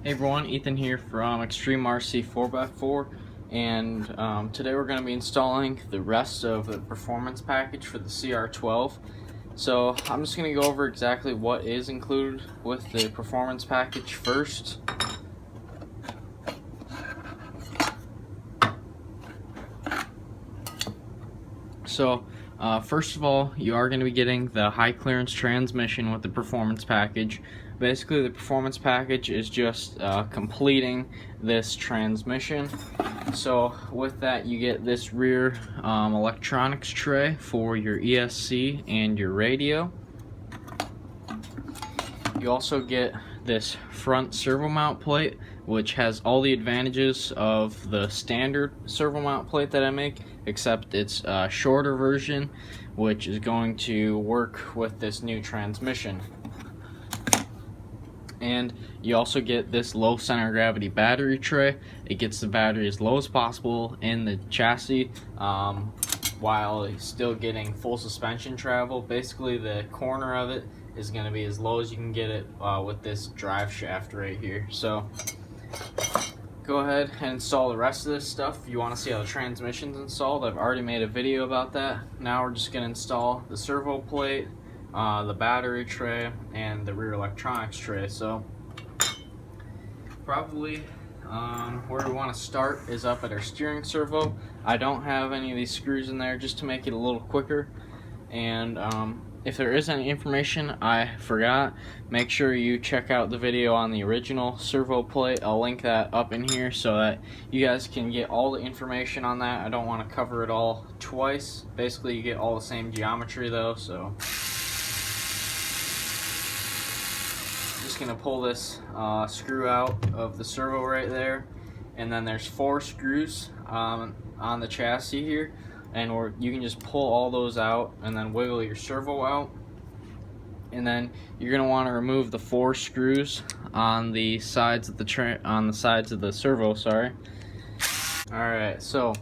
Hey everyone, Ethan here from Extreme RC 4x4, and today we're going to be installing the rest of the performance package for the CR12. So I'm just going to go over exactly what is included with the performance package first. So first of all, you are going to be getting the high clearance transmission with the performance package. Basically, the performance package is just completing this transmission. So with that, you get this rear electronics tray for your ESC and your radio. You also get this front servo mount plate, which has all the advantages of the standard servo mount plate that I make, except it's a shorter version, which is going to work with this new transmission. And you also get this low center gravity battery tray. It gets the battery as low as possible in the chassis while still getting full suspension travel. Basically, the corner of it is going to be as low as you can get it with this drive shaft right here. So go ahead and install the rest of this stuff. If you want to see how the transmission's installed, I've already made a video about that. Now we're just going to install the servo plate, the battery tray, and the rear electronics tray. So probably where we want to start is up at our steering servo. I don't have any of these screws in there just to make it a little quicker, and if there is any information I forgot, make sure you check out the video on the original servo plate. I'll link that up in here so that you guys can get all the information on that. I don't want to cover it all twice. Basically, you get all the same geometry though, so just gonna pull this screw out of the servo right there, and then there's 4 screws on the chassis here, and you can just pull all those out and then wiggle your servo out, and then you're gonna want to remove the 4 screws on the sides of the servo. Sorry. All right, so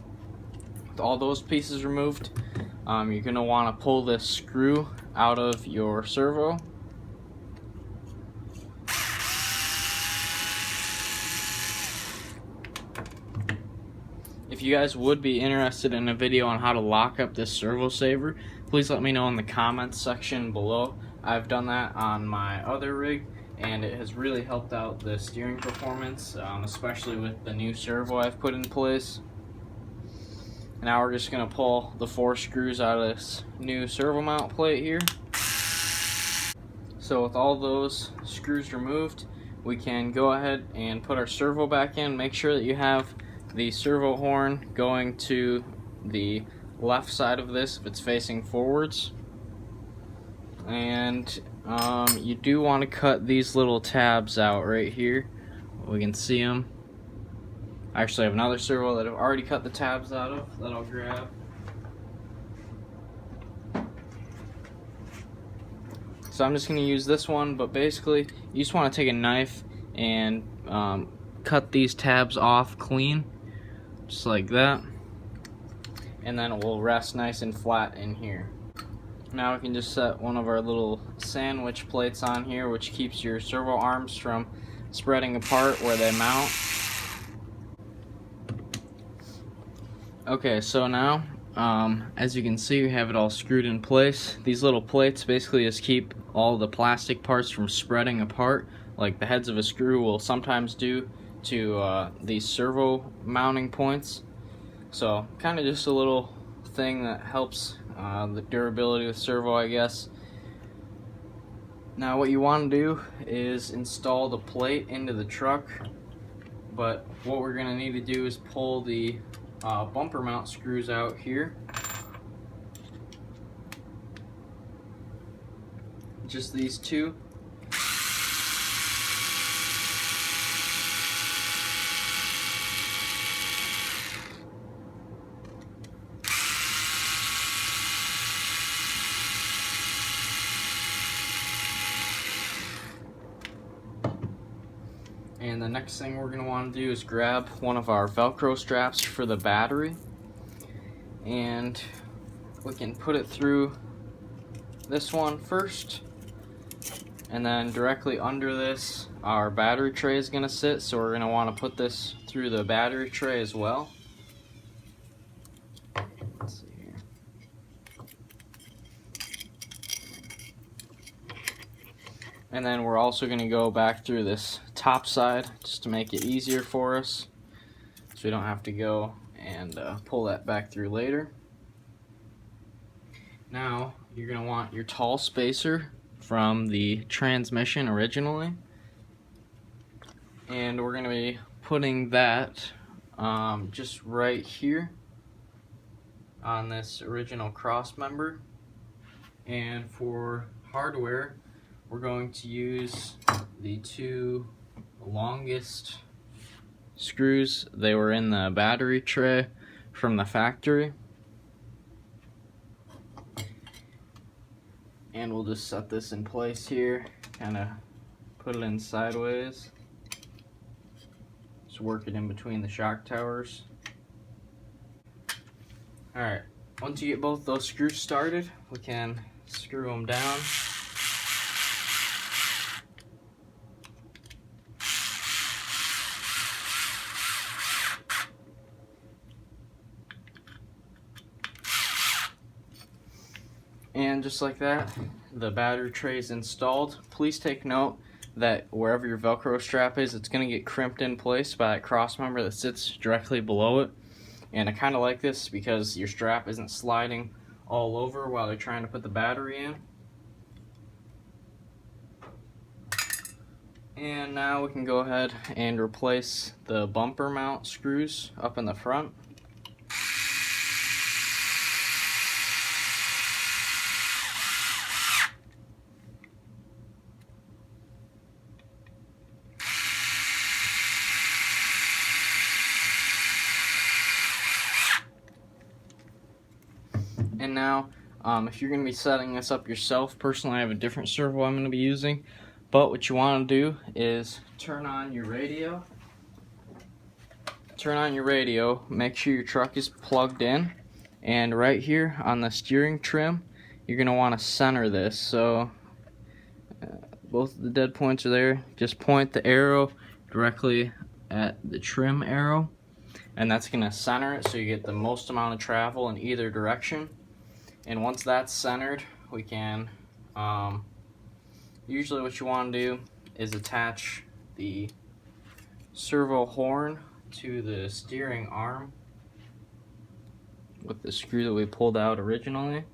with all those pieces removed, you're gonna want to pull this screw out of your servo. If you guys would be interested in a video on how to lock up this servo saver, please let me know in the comments section below. I've done that on my other rig, and it has really helped out the steering performance, especially with the new servo I've put in place. Now we're just going to pull the 4 screws out of this new servo mount plate here. So with all those screws removed, we can go ahead and put our servo back in. Make sure that you have the servo horn going to the left side of this if it's facing forwards, and you do want to cut these little tabs out right here. We can see them. I actually have another servo that I've already cut the tabs out of that I'll grab. So I'm just going to use this one, but basically you just want to take a knife and cut these tabs off clean, just like that, and then it will rest nice and flat in here. Now we can just set one of our little sandwich plates on here, which keeps your servo arms from spreading apart where they mount. Okay, so now as you can see, we have it all screwed in place. These little plates basically just keep all the plastic parts from spreading apart, like the heads of a screw will sometimes do to these servo mounting points. So kind of just a little thing that helps the durability of the servo, I guess. Now what you want to do is install the plate into the truck, but what we're going to need to do is pull the bumper mount screws out here. Just these 2. And the next thing we're going to want to do is grab one of our Velcro straps for the battery, and we can put it through this one first, and then directly under this our battery tray is going to sit, so we're going to want to put this through the battery tray as well. Let's see here. And then we're also going to go back through this top side just to make it easier for us, so we don't have to go and pull that back through later. Now you're going to want your tall spacer from the transmission originally, and we're going to be putting that just right here on this original cross member. And for hardware, we're going to use the two longest screws. They were in the battery tray from the factory. And we'll just set this in place here, kind of put it in sideways. Just work it in between the shock towers. Alright, once you get both those screws started, we can screw them down. And just like that, the battery tray is installed. Please take note that wherever your Velcro strap is, it's going to get crimped in place by that cross member that sits directly below it. And I kind of like this because your strap isn't sliding all over while they're trying to put the battery in. And now we can go ahead and replace the bumper mount screws up in the front. And now, if you're going to be setting this up yourself, personally I have a different servo I'm going to be using, but what you want to do is turn on your radio, make sure your truck is plugged in, and right here on the steering trim, you're going to want to center this. So both of the dead points are there. Just point the arrow directly at the trim arrow, and that's going to center it so you get the most amount of travel in either direction. And once that's centered, we can, usually what you want to do is attach the servo horn to the steering arm with the screw that we pulled out originally.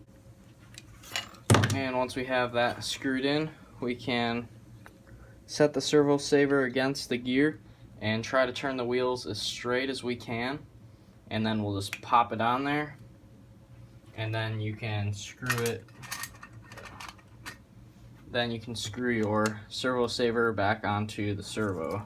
And once we have that screwed in, we can set the servo saver against the gear and try to turn the wheels as straight as we can. And then we'll just pop it on there. And then you can screw it. Then you can screw your servo saver back onto the servo.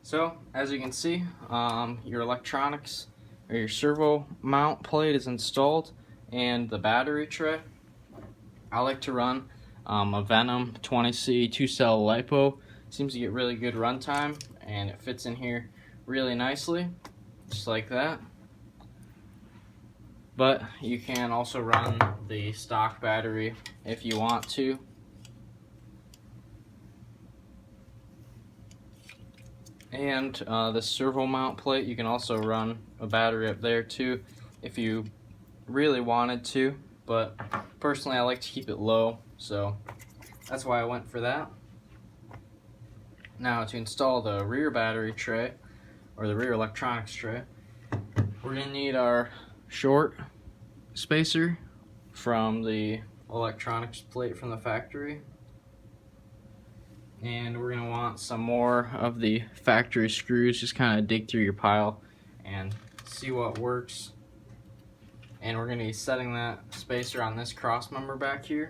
So, as you can see, your electronics or your servo mount plate is installed, and the battery tray. I like to run a Venom 20C 2-cell LiPo. Seems to get really good runtime, and it fits in here really nicely, just like that. But you can also run the stock battery if you want to. And the servo mount plate, you can also run a battery up there too if you really wanted to, but personally I like to keep it low, so that's why I went for that. Now to install the rear battery tray, or the rear electronics tray, we're going to need our short spacer from the electronics plate from the factory. And we're going to want some more of the factory screws. Just kind of dig through your pile and see what works. And we're going to be setting that spacer on this cross member back here.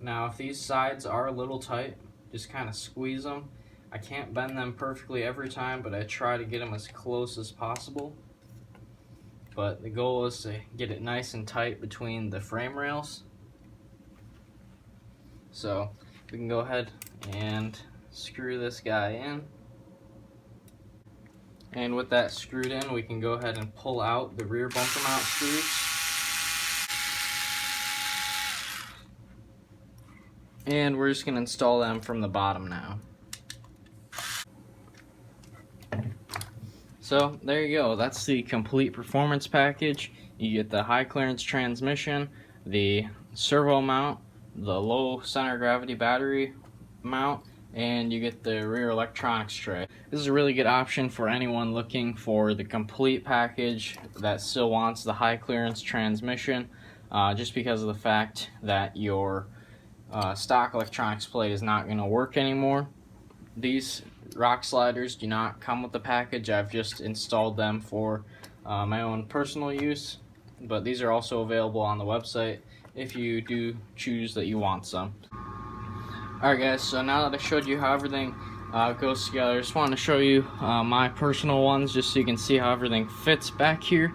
Now if these sides are a little tight, just kind of squeeze them. I can't bend them perfectly every time, but I try to get them as close as possible. But the goal is to get it nice and tight between the frame rails. So we can go ahead and screw this guy in. And with that screwed in, we can go ahead and pull out the rear bumper mount screws. And we're just going to install them from the bottom now. So there you go, that's the complete performance package. You get the high clearance transmission, the servo mount, the low center of gravity battery mount, and you get the rear electronics tray. This is a really good option for anyone looking for the complete package that still wants the high clearance transmission, just because of the fact that your stock electronics plate is not going to work anymore. These rock sliders do not come with the package. I've just installed them for my own personal use, but these are also available on the website if you do choose that you want some. Alright guys, so now that I showed you how everything goes together, I just wanted to show you my personal ones just so you can see how everything fits back here.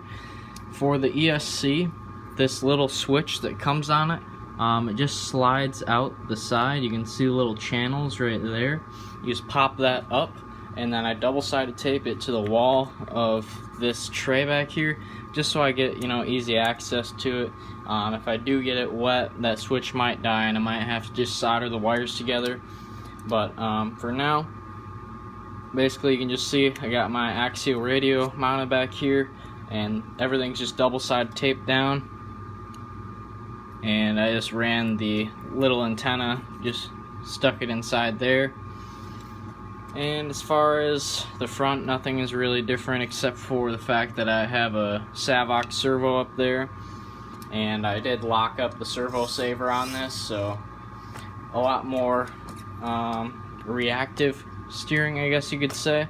For the ESC, this little switch that comes on it just slides out the side. You can see little channels right there. You just pop that up, and then I double-sided tape it to the wall of this tray back here, just so I get, easy access to it. If I do get it wet, that switch might die, and I might have to just solder the wires together. But for now, basically you can just see I got my axial radio mounted back here, and everything's just double-sided taped down. And I just ran the little antenna, just stuck it inside there. And as far as the front, nothing is really different except for the fact that I have a Savox servo up there, and I did lock up the servo saver on this, so a lot more reactive steering, I guess you could say.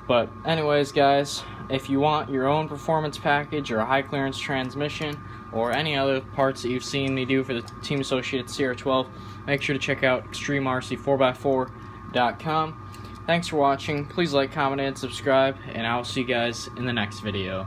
But anyways guys, if you want your own performance package or a high clearance transmission or any other parts that you've seen me do for the Team Associated CR12, make sure to check out ExtremeRC4x4.com. Thanks for watching. Please like, comment, and subscribe, and I will see you guys in the next video.